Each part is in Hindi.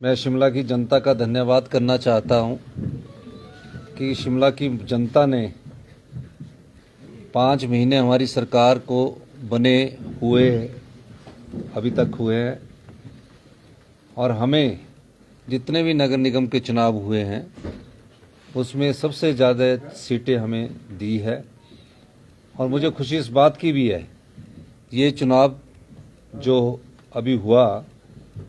मैं शिमला की जनता का धन्यवाद करना चाहता हूं कि शिमला की जनता ने 5 महीने हमारी सरकार को बने हुए अभी तक हुए हैं और हमें जितने भी नगर निगम के चुनाव हुए हैं उसमें सबसे ज़्यादा सीटें हमें दी है। और मुझे खुशी इस बात की भी है, ये चुनाव जो अभी हुआ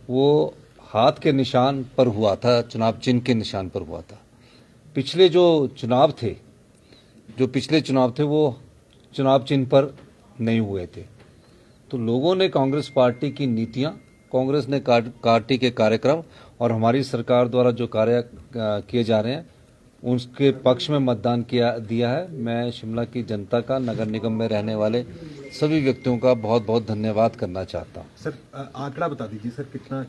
वो हाथ के निशान पर हुआ था, चुनाव चिन्ह के निशान पर हुआ था। पिछले जो पिछले चुनाव थे वो चुनाव चिन्ह पर नहीं हुए थे। तो लोगों ने कांग्रेस पार्टी की नीतियां, कांग्रेस ने पार्टी के कार्यक्रम और हमारी सरकार द्वारा जो कार्य किए जा रहे हैं उसके पक्ष में मतदान दिया है। मैं शिमला की जनता का, नगर निगम में रहने वाले सभी व्यक्तियों का बहुत बहुत धन्यवाद करना चाहता हूँ। सर, आंकड़ा बता दीजिए सर, कितना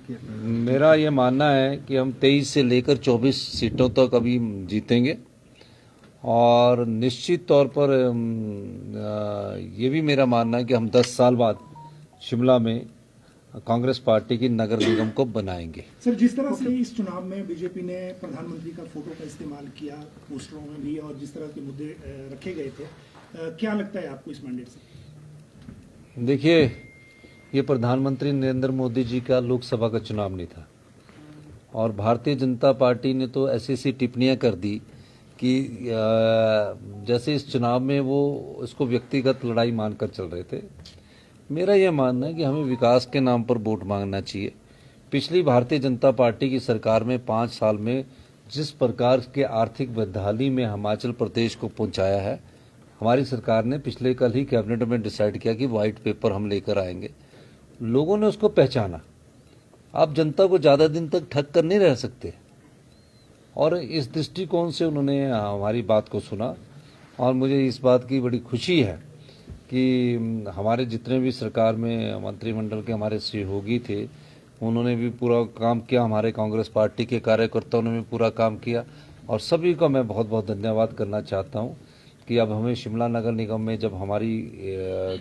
मेरा ये मानना है कि हम 23 से लेकर 24 सीटों तक अभी जीतेंगे और निश्चित तौर पर ये भी मेरा मानना है कि हम 10 साल बाद शिमला में कांग्रेस पार्टी की नगर निगम को बनाएंगे। सर, जिस तरह से इस चुनाव में बीजेपी ने प्रधानमंत्री का फोटो का इस्तेमाल किया पोस्टरों में भी और जिस तरह के मुद्दे रखे गए थे, क्या लगता है आपको इस मैंडेट से? देखिए, ये प्रधानमंत्री नरेंद्र मोदी जी का लोकसभा का चुनाव नहीं था और भारतीय जनता पार्टी ने तो ऐसी टिप्पणियां कर दी कि जैसे इस चुनाव में वो इसको व्यक्तिगत लड़ाई मानकर चल रहे थे। मेरा यह मानना है कि हमें विकास के नाम पर वोट मांगना चाहिए। पिछली भारतीय जनता पार्टी की सरकार में 5 साल में जिस प्रकार के आर्थिक बदहाली में हिमाचल प्रदेश को पहुंचाया है, हमारी सरकार ने पिछले कल ही कैबिनेट में डिसाइड किया कि व्हाइट पेपर हम लेकर आएंगे। लोगों ने उसको पहचाना। आप जनता को ज़्यादा दिन तक ठग कर नहीं रह सकते और इस दृष्टिकोण से उन्होंने हमारी बात को सुना और मुझे इस बात की बड़ी खुशी है कि हमारे जितने भी सरकार में मंत्रिमंडल के हमारे सहयोगी थे उन्होंने भी पूरा काम किया, हमारे कांग्रेस पार्टी के कार्यकर्ताओं ने भी पूरा काम किया और सभी का मैं बहुत बहुत धन्यवाद करना चाहता हूं कि अब हमें शिमला नगर निगम में जब हमारी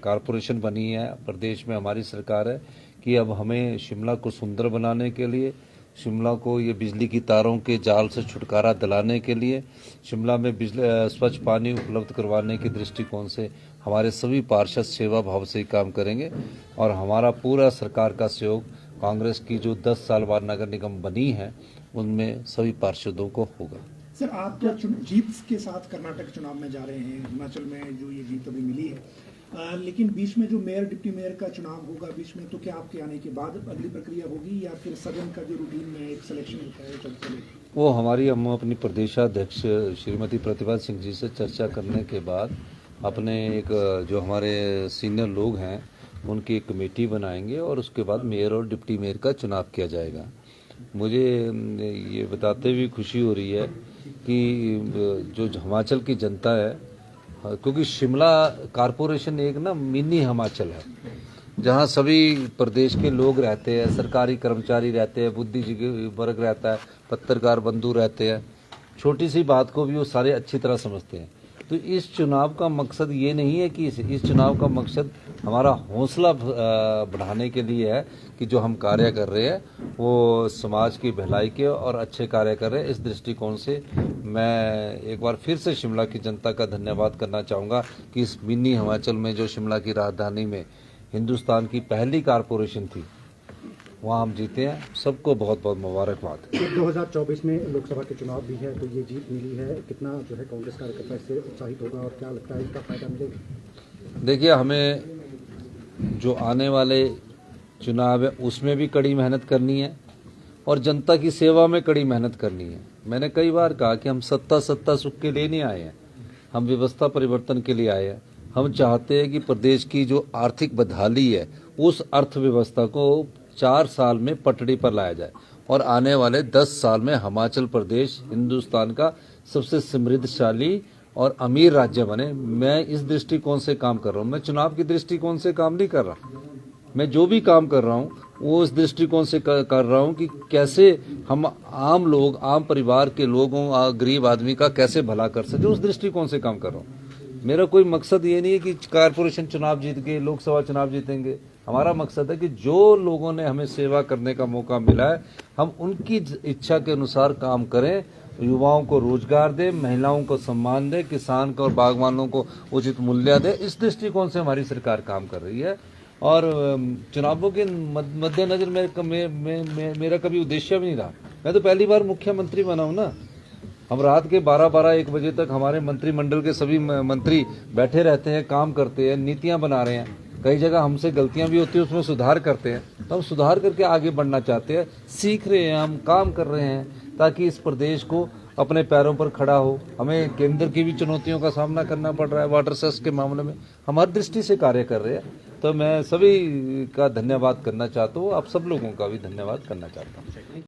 कारपोरेशन बनी है, प्रदेश में हमारी सरकार है, कि अब हमें शिमला को सुंदर बनाने के लिए, शिमला को ये बिजली की तारों के जाल से छुटकारा दिलाने के लिए, शिमला में स्वच्छ पानी उपलब्ध करवाने के दृष्टिकोण से हमारे सभी पार्षद सेवा भाव से काम करेंगे और हमारा पूरा सरकार का सहयोग कांग्रेस की जो 10 साल बाद नगर निगम बनी है उनमें सभी पार्षदों को होगा। सर, आप तो जीत के साथ कर्नाटक चुनाव में जा रहे हैं, हिमाचल में जो ये जीत अभी मिली है, लेकिन बीच में जो मेयर डिप्टी मेयर का चुनाव होगा बीच में, तो क्या आपके आने के बाद अगली प्रक्रिया होगी या फिर सदन का जो रूटीन में एक सिलेक्शन होता है चलेगा? वो हम अपनी प्रदेशाध्यक्ष श्रीमती प्रतिभा सिंह जी से चर्चा करने के बाद अपने एक जो हमारे सीनियर लोग हैं उनकी एक कमेटी बनाएंगे और उसके बाद मेयर और डिप्टी मेयर का चुनाव किया जाएगा। मुझे ये बताते हुए खुशी हो रही है कि जो हिमाचल की जनता है, क्योंकि शिमला कारपोरेशन एक ना मिनी हिमाचल है जहाँ सभी प्रदेश के लोग रहते हैं, सरकारी कर्मचारी रहते हैं, बुद्धिजीवी वर्ग रहता है, पत्रकार बंधु रहते हैं, छोटी सी बात को भी वो सारे अच्छी तरह समझते हैं। तो इस चुनाव का मकसद ये नहीं है कि इस चुनाव का मकसद हमारा हौसला बढ़ाने के लिए है कि जो हम कार्य कर रहे हैं वो समाज की भलाई के और अच्छे कार्य कर रहे हैं। इस दृष्टिकोण से मैं एक बार फिर से शिमला की जनता का धन्यवाद करना चाहूँगा कि इस मिनी हिमाचल में जो शिमला की राजधानी में हिंदुस्तान की पहली कारपोरेशन थी वहाँ हम जीते हैं। सबको बहुत बहुत मुबारकबाद। 2024 में लोकसभा के चुनाव भी है, तो ये जीत मिली है, कितना जो है कांग्रेस कार्यकर्ता इससे उत्साहित होगा और क्या लगता है इसका फायदा मिलेगा? देखिए, हमें जो आने वाले चुनाव है उसमें भी कड़ी मेहनत करनी है और जनता की सेवा में कड़ी मेहनत करनी है। मैंने कई बार कहा कि हम सत्ता सुख के लिए नहीं आए हैं, हम व्यवस्था परिवर्तन के लिए आए हैं। हम चाहते हैं कि प्रदेश की जो आर्थिक बदहाली है उस अर्थव्यवस्था को 4 साल में पटड़ी पर लाया जाए और आने वाले 10 साल में हिमाचल प्रदेश हिंदुस्तान का सबसे समृद्धशाली और अमीर राज्य बने। मैं इस दृष्टिकोण से काम कर रहा हूँ। मैं चुनाव की दृष्टिकोण से काम नहीं कर रहा। मैं जो भी काम कर रहा हूँ वो इस दृष्टिकोण से कर रहा हूँ कि कैसे हम आम लोग, आम परिवार के लोगों, गरीब आदमी का कैसे भला कर सके, उस दृष्टिकोण से काम कर रहा हूँ। मेरा कोई मकसद ये नहीं है कि कारपोरेशन चुनाव जीत के लोकसभा चुनाव जीतेंगे। हमारा मकसद है कि जो लोगों ने हमें सेवा करने का मौका मिला है, हम उनकी इच्छा के अनुसार काम करें, युवाओं को रोजगार दें, महिलाओं को सम्मान दें, किसान को और बागवानों को उचित मूल्य दें। इस दृष्टिकोण से हमारी सरकार काम कर रही है। और चुनावों के मद्देनजर मेरा कभी उद्देश्य भी नहीं रहा। मैं तो पहली बार मुख्यमंत्री बना हूं ना। हम रात के 12-1 बजे तक हमारे मंत्रिमंडल के सभी मंत्री बैठे रहते हैं, काम करते हैं, नीतियां बना रहे हैं। कई जगह हमसे गलतियां भी होती है, उसमें सुधार करते हैं। तो हम सुधार करके आगे बढ़ना चाहते हैं, सीख रहे हैं, हम काम कर रहे हैं ताकि इस प्रदेश को अपने पैरों पर खड़ा हो। हमें केंद्र की भी चुनौतियों का सामना करना पड़ रहा है, वाटर सेस के मामले में हम हर दृष्टि से कार्य कर रहे हैं। तो मैं सभी का धन्यवाद करना चाहता हूँ, आप सब लोगों का भी धन्यवाद करना चाहता हूँ।